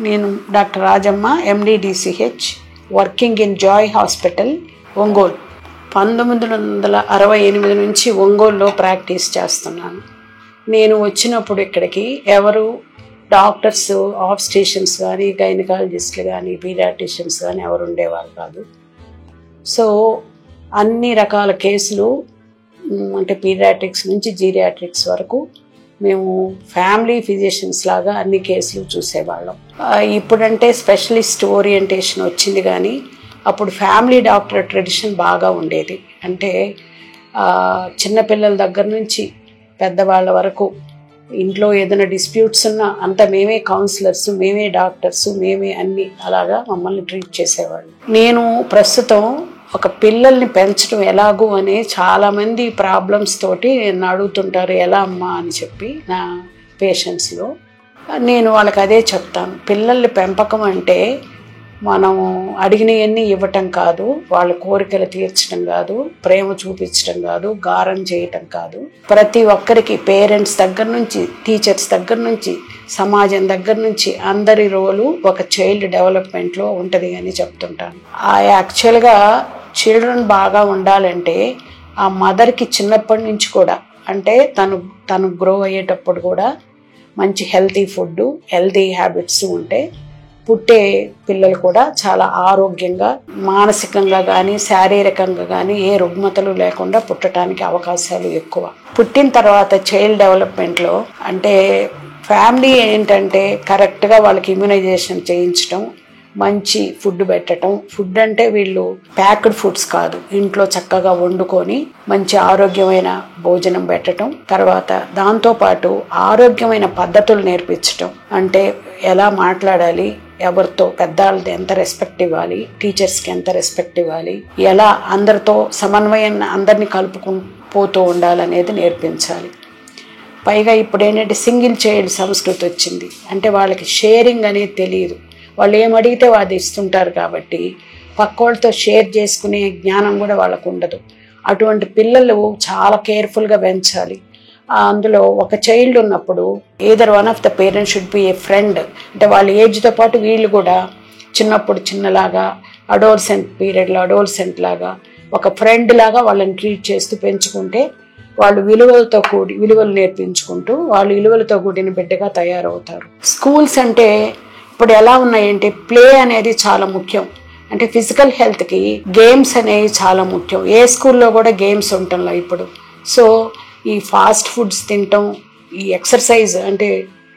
నేను doctor Rajamma, MD/DCH, working in Joy hospital, Ongole. 1968 నుంచి ఒంగోలులో ప్రాక్టీస్ చేస్తున్నాను. నేను వచ్చినప్పుడు ఇక్కడికి ఎవరు డాక్టర్స్, ఆబ్స్టేషన్స్ కానీ, గైనకాలజిస్టులు కానీ, పీడియాట్రిషియన్స్ కానీ ఎవరు ఉండేవారు కాదు. సో అన్ని రకాల కేసులు, అంటే పీడియాట్రిక్స్ నుంచి జీరియాట్రిక్స్ వరకు మేము ఫ్యామిలీ ఫిజిషియన్స్ లాగా అన్ని కేసులు చూసేవాళ్ళం. ఇప్పుడంటే స్పెషలిస్ట్ ఓరియంటేషన్ వచ్చింది, కానీ అప్పుడు ఫ్యామిలీ డాక్టర్ ట్రెడిషన్ బాగా ఉండేది. అంటే చిన్నపిల్లల దగ్గర నుంచి పెద్దవాళ్ళ వరకు ఇంట్లో ఏదైనా డిస్ప్యూట్స్ ఉన్నా అంత మేమే కౌన్సిలర్స్, మేమే డాక్టర్స్, మేమే అన్ని అలాగా మమ్మల్ని ట్రీట్ చేసేవాళ్ళు. నేను ప్రస్తుతం ఒక పిల్లల్ని పెంచడం ఎలాగూ అనే చాలామంది ప్రాబ్లమ్స్ తోటి నన్ను అడుగుతుంటారు, ఎలా అమ్మా అని చెప్పి నా పేషెంట్స్లో. నేను వాళ్ళకి అదే చెప్తాను, పిల్లల్ని పెంపకం అంటే మనం అడిగినవన్నీ ఇవ్వటం కాదు, వాళ్ళ కోరికలు తీర్చడం కాదు, ప్రేమ చూపించడం కాదు, గారం చేయటం కాదు. ప్రతి ఒక్కరికి పేరెంట్స్ దగ్గర నుంచి, టీచర్స్ దగ్గర నుంచి, సమాజం దగ్గర నుంచి అందరి రోలు ఒక చైల్డ్ డెవలప్మెంట్లో ఉంటుంది అని చెప్తుంటాను. యాక్చువల్గా చిల్డ్రన్ బాగా ఉండాలంటే ఆ మదర్కి చిన్నప్పటి నుంచి కూడా, అంటే తను గ్రో అయ్యేటప్పుడు కూడా మంచి హెల్తీ ఫుడ్, హెల్తీ హ్యాబిట్స్ ఉంటే పుట్టే పిల్లలు కూడా చాలా ఆరోగ్యంగా, మానసికంగా కానీ శారీరకంగా కానీ ఏ రుగ్మతలు లేకుండా పుట్టడానికి అవకాశాలు ఎక్కువ. పుట్టిన తర్వాత చైల్డ్ డెవలప్మెంట్లో అంటే ఫ్యామిలీ ఏంటంటే కరెక్ట్గా వాళ్ళకి ఇమ్యునైజేషన్ చేయించడం, మంచి ఫుడ్ పెట్టడం. ఫుడ్ అంటే వీళ్ళు ప్యాక్డ్ ఫుడ్స్ కాదు, ఇంట్లో చక్కగా వండుకొని మంచి ఆరోగ్యమైన భోజనం పెట్టడం. తర్వాత దాంతోపాటు ఆరోగ్యమైన పద్ధతులు నేర్పించడం, అంటే ఎలా మాట్లాడాలి, ఎవరితో పెద్దవాళ్ళది ఎంత రెస్పెక్ట్ ఇవ్వాలి, టీచర్స్కి ఎంత రెస్పెక్ట్ ఇవ్వాలి, ఎలా అందరితో సమన్వయం, అందరినీ కలుపుకుపోతూ ఉండాలనేది నేర్పించాలి. పైగా ఇప్పుడు ఏంటంటే సింగిల్ చైల్డ్ సంస్కృతి వచ్చింది, అంటే వాళ్ళకి షేరింగ్ అనేది తెలియదు. వాళ్ళు ఏమడిగితే అది ఇస్తుంటారు కాబట్టి పక్కోళ్ళతో షేర్ చేసుకునే జ్ఞానం కూడా వాళ్ళకు ఉండదు. అటువంటి పిల్లలు చాలా కేర్ఫుల్గా పెంచాలి. అందులో ఒక చైల్డ్ ఉన్నప్పుడు either one of the parents should be A friend, అంటే వాళ్ళ ఏజ్తో పాటు వీళ్ళు కూడా చిన్నప్పుడు చిన్నలాగా, అడోల్సెంట్ పీరియడ్లో అడోల్సెంట్ లాగా ఒక ఫ్రెండ్ లాగా వాళ్ళని ట్రీట్ చేస్తూ పెంచుకుంటే వాళ్ళు విలువలు నేర్పించుకుంటూ వాళ్ళు విలువలతో కూడిన బిడ్డగా తయారవుతారు. స్కూల్స్ అంటే ఇప్పుడు ఎలా ఉన్నాయంటే ప్లే అనేది చాలా ముఖ్యం. అంటే ఫిజికల్ హెల్త్కి గేమ్స్ అనేవి చాలా ముఖ్యం. ఏ స్కూల్లో కూడా గేమ్స్ ఉండటంలో ఇప్పుడు. సో ఈ ఫాస్ట్ ఫుడ్స్ తినటం, ఈ ఎక్సర్సైజ్ అంటే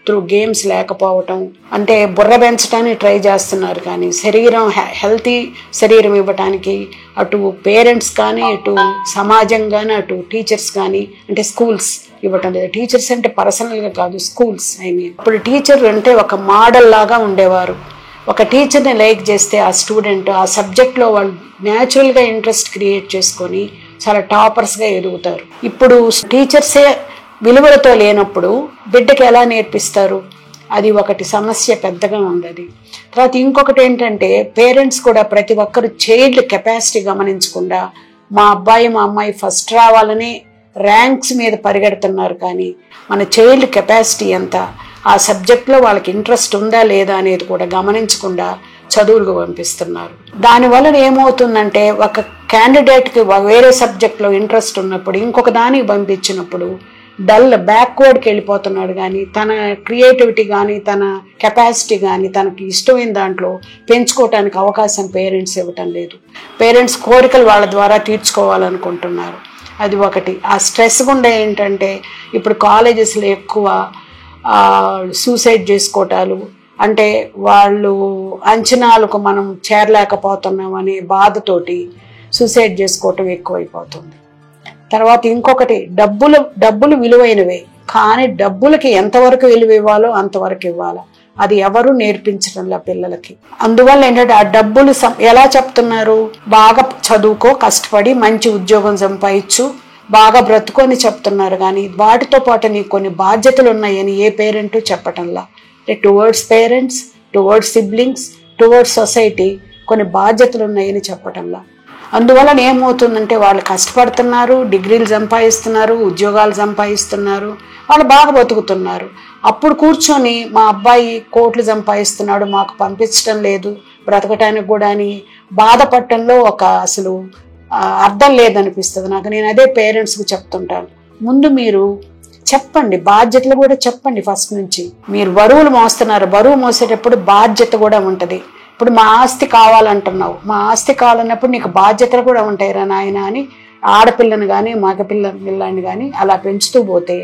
త్రూ గేమ్స్ లేకపోవటం, అంటే బుర్ర పెంచడానికి ట్రై చేస్తున్నారు, కానీ శరీరం హెల్తీ శరీరం ఇవ్వటానికి అటు పేరెంట్స్ కానీ, అటు సమాజం కానీ, అటు టీచర్స్ కానీ, అంటే స్కూల్స్ ఇవ్వటం లేదు. టీచర్స్ అంటే పర్సనల్గా కాదు, స్కూల్స్ ఇప్పుడు టీచర్ అంటే ఒక మోడల్ లాగా ఉండేవారు. ఒక టీచర్ని లైక్ చేస్తే ఆ స్టూడెంట్ ఆ సబ్జెక్ట్లో వాళ్ళు న్యాచురల్గా ఇంట్రెస్ట్ క్రియేట్ చేసుకొని చాలా టాపర్స్గా ఎదుగుతారు. ఇప్పుడు టీచర్సే విలువలతో లేనప్పుడు బిడ్డకి ఎలా నేర్పిస్తారు? అది ఒకటి సమస్య పెద్దగా ఉండదు. తర్వాత ఇంకొకటి ఏంటంటే పేరెంట్స్ కూడా ప్రతి ఒక్కరు చైల్డ్ కెపాసిటీ గమనించకుండా మా అబ్బాయి మా అమ్మాయి ఫస్ట్ రావాలని ర్యాంక్స్ మీద పరిగెడుతున్నారు, కానీ మన చైల్డ్ కెపాసిటీ ఎంత, ఆ సబ్జెక్ట్లో వాళ్ళకి ఇంట్రెస్ట్ ఉందా లేదా అనేది కూడా గమనించకుండా చదువులకు పంపిస్తున్నారు. దానివల్ల ఏమవుతుందంటే ఒక క్యాండిడేట్కి వేరే సబ్జెక్ట్లో ఇంట్రెస్ట్ ఉన్నప్పుడు ఇంకొక దానికి పంపించినప్పుడు బ్యాక్వర్డ్కి వెళ్ళిపోతున్నాడు, కానీ తన క్రియేటివిటీ కానీ, తన కెపాసిటీ కానీ, తనకి ఇష్టమైన దాంట్లో పెంచుకోవటానికి అవకాశం పేరెంట్స్ ఇవ్వటం లేదు. పేరెంట్స్ కోరికలు వాళ్ళ ద్వారా తీర్చుకోవాలనుకుంటున్నారు. అది ఒకటి. ఆ స్ట్రెస్ గుండా ఏంటంటే ఇప్పుడు కాలేజెస్లో ఎక్కువ సూసైడ్ చేసుకోవటాలు, అంటే వాళ్ళు అంచనాలకు మనం చేరలేకపోతున్నాం అనే బాధతోటి సూసైడ్ చేసుకోవటం ఎక్కువైపోతుంది. తర్వాత ఇంకొకటి డబ్బులు విలువైనవే, కానీ డబ్బులకి ఎంతవరకు విలువ ఇవ్వాలో అంతవరకు ఇవ్వాలి. అది ఎవరు నేర్పించడంలా పిల్లలకి. అందువల్ల ఏంటంటే ఆ డబ్బులు ఎలా చెప్తున్నారు, బాగా చదువుకో, కష్టపడి మంచి ఉద్యోగం సంపాదించు, బాగా బ్రతుకొని చెప్తున్నారు, కానీ వాటితో పాటు నీకు కొన్ని బాధ్యతలు ఉన్నాయని ఏ పేరెంట్ చెప్పటంలా. Towards parents, towards siblings, towards society కొన్ని బాధ్యతలు ఉన్నాయని చెప్పటంలా. అందువలన ఏమవుతుందంటే వాళ్ళు కష్టపడుతున్నారు, డిగ్రీలు సంపాదిస్తున్నారు, ఉద్యోగాలు సంపాదిస్తున్నారు, వాళ్ళు బాగా బతుకుతున్నారు. అప్పుడు కూర్చొని మా అబ్బాయి కోట్లు సంపాదిస్తున్నాడు, మాకు పంపించడం లేదు బ్రతకటానికి కూడా అని బాధపడటంలో ఒక అసలు అర్థం లేదనిపిస్తుంది నాకు. నేను అదే పేరెంట్స్కి చెప్తుంటాను, ముందు మీరు చెప్పండి, బాధ్యతలు కూడా చెప్పండి. ఫస్ట్ నుంచి మీరు బరువులు మోస్తున్నారు, బరువు మోసేటప్పుడు బాధ్యత కూడా ఉంటుంది. ఇప్పుడు మా ఆస్తి కావాలంటున్నావు, మా ఆస్తి కావాలన్నప్పుడు నీకు బాధ్యతలు కూడా ఉంటాయిరా నాయన అని ఆడపిల్లని కానీ పిల్లని కానీ అలా పెంచుతూ పోతే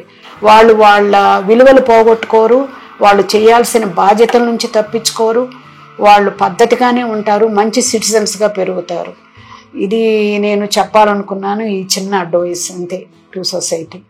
వాళ్ళు వాళ్ళ విలువలు పోగొట్టుకోరు, వాళ్ళు చేయాల్సిన బాధ్యతల నుంచి తప్పించుకోరు, వాళ్ళు పద్ధతిగానే ఉంటారు, మంచి సిటిజన్స్గా పెరుగుతారు. ఇది నేను చెప్పాలనుకున్నాను, ఈ చిన్న అడ్వైస్ అంతే టు సొసైటీ.